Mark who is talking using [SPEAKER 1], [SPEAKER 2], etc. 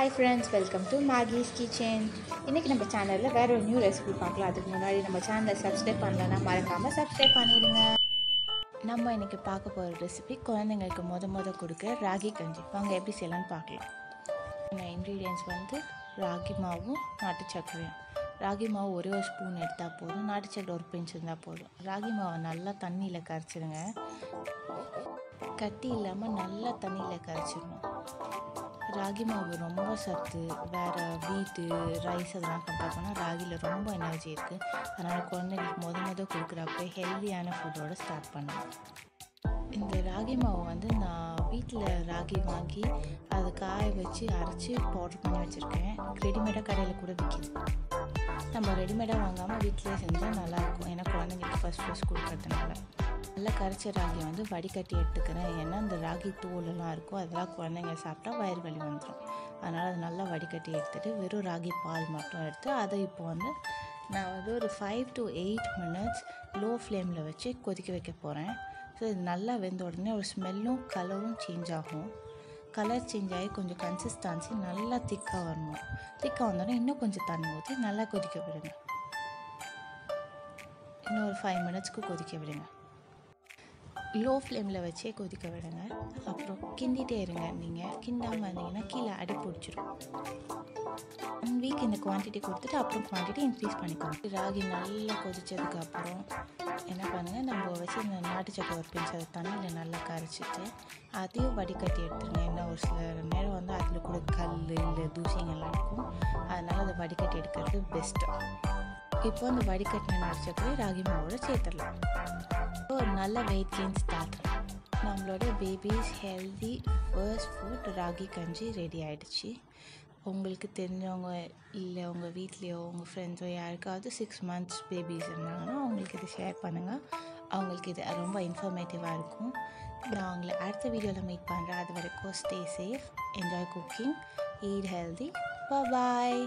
[SPEAKER 1] Hi friends, welcome to Maggie's Kitchen. இன்னைக்கு நம்ம சேனல்ல வேற ஒரு நியூ ரெசிபி பார்க்கலாம். அதுக்கு முன்னாடி நம்ம சேனலை சப்ஸ்கிரைப் பண்ணலனா மறக்காம சப்ஸ்கிரைப் பண்ணிடுங்க. நம்ம இன்னைக்கு பார்க்க போற ரெசிபி குழந்தைங்களுக்கு முத கொடுக்க ராகி கஞ்சி. வாங்க எப்படி செய்யலாம்னு பார்க்கலாம். இந்த இன்கிரிடியன்ட்ஸ் வந்து ராகி மாவும் நாட்டு சர்க்கரையும். ராகி மாவு ஒரே ஒரு ஸ்பூன் எடுத்தால் போதும், நாட்டு சர்க்கரை ஒரு பிஞ்ச் இருந்தால் போதும். ராகி மாவை நல்லா தண்ணியில் கரைச்சிடுங்க. கட்டி இல்லாமல் நல்லா தண்ணியில் கரைச்சிடணும். ராகி மாவு ரொம்ப சத்து, வேறு வீட்டு ரைஸ் அதெல்லாம் கம்பேர் பண்ணால் ராகியில் ரொம்ப எனர்ஜி இருக்குது. அதனால் குழந்தைங்களுக்கு முத கொடுக்குறப்ப ஹெல்த்தியான ஃபுட்டோடு ஸ்டார்ட் பண்ணுவேன். இந்த ராகி மாவை வந்து நான் வீட்டில் ராகி வாங்கி அதை காய வச்சு அரைச்சி பவுடர் பண்ணி வச்சுருக்கேன். ரெடிமேடாக கடையில் கூட விற்கிது. நம்ம ரெடிமேடாக வாங்காமல் வீட்டிலே செஞ்சால் நல்லாயிருக்கும். ஏன்னா குழந்தைங்களுக்கு ஃபஸ்ட் கொடுக்கறதுனால. நல்லா கரைச்ச ராகியை வந்து வடிகட்டி எடுத்துக்கிறேன். ஏன்னா இந்த ராகி தோலெல்லாம் இருக்கும், அதெல்லாம் குழந்தைங்க சாப்பிட்டா வயிறு வலி வந்துடும். அதனால் அது நல்லா வடிகட்டி எடுத்துகிட்டு வெறும் ராகி பால் மட்டும் எடுத்து அதை இப்போ வந்து நான் வந்து ஒரு 5 to 8 minutes லோ ஃப்ளேமில் வச்சு கொதிக்க வைக்க போகிறேன். ஸோ இது நல்லா வெந்த உடனே ஒரு ஸ்மெல்லும் கலரும் சேஞ்ச் ஆகும். கலர் சேஞ்ச் ஆகி கொஞ்சம் கன்சிஸ்டன்சி நல்லா திக்காக வரணும். திக்காக வந்தோடனே இன்னும் கொஞ்சம் தண்ணி ஊற்றி நல்லா கொதிக்க விடுங்க. இன்னும் ஒரு 5 minutesக்கு கொதிக்க விடுங்க. லோ ஃப்ளேமில் வச்சே கொதிக்க விடுங்க. அப்புறம் கிண்டிகிட்டே இருங்க. நீங்கள் கிண்டாமல் இருந்தீங்கன்னா கீழே அடி பிடிச்சிடும். 1 week இந்த குவான்டிட்டி கொடுத்துட்டு அப்புறம் குவான்டிட்டி இன்க்ரீஸ் பண்ணிக்கோங்க. ராகி நல்லா கொதித்ததுக்கு அப்புறம் என்ன பண்ணுங்கள், நம்ம வச்சு இந்த நாட்டு சக்கரை ஒரு பிஞ்சு அதை தண்ணியில் நல்லா கரைச்சிட்டு அதையும் வடிகட்டி எடுத்துருங்க. ஏன்னா ஒரு சில நேரம் வந்து அதில் கூட கல் இல்லை தூசிங்கெல்லாம் இருக்கும். அதனால் அதை வடிகட்டி எடுக்கிறது பெஸ்ட்டு. இப்போ அந்த வடிகட்டின நாட்டு சக்கரை ராகி மாவோட சேர்த்துடலாம். ஒரு நல்ல வெயிட் கெயின் ஸ்டார்ட். நம்மளோட babies healthy first food ragi கஞ்சி ரெடி ஆகிடுச்சு. உங்களுக்கு தெரிஞ்சவங்க இல்லை உங்கள் வீட்லேயோ உங்கள் ஃப்ரெண்ட்ஸோ யாருக்காவது 6 months பேபிஸ் இருந்தாங்கன்னா அவங்களுக்கு இதை ஷேர் பண்ணுங்கள். அவங்களுக்கு இது ரொம்ப இன்ஃபர்மேட்டிவாக இருக்கும். நான் அவங்களை அடுத்த வீடியோவில் மீட் பண்ணுறேன். அது வரைக்கும் stay safe, enjoy cooking, eat healthy. பாய்.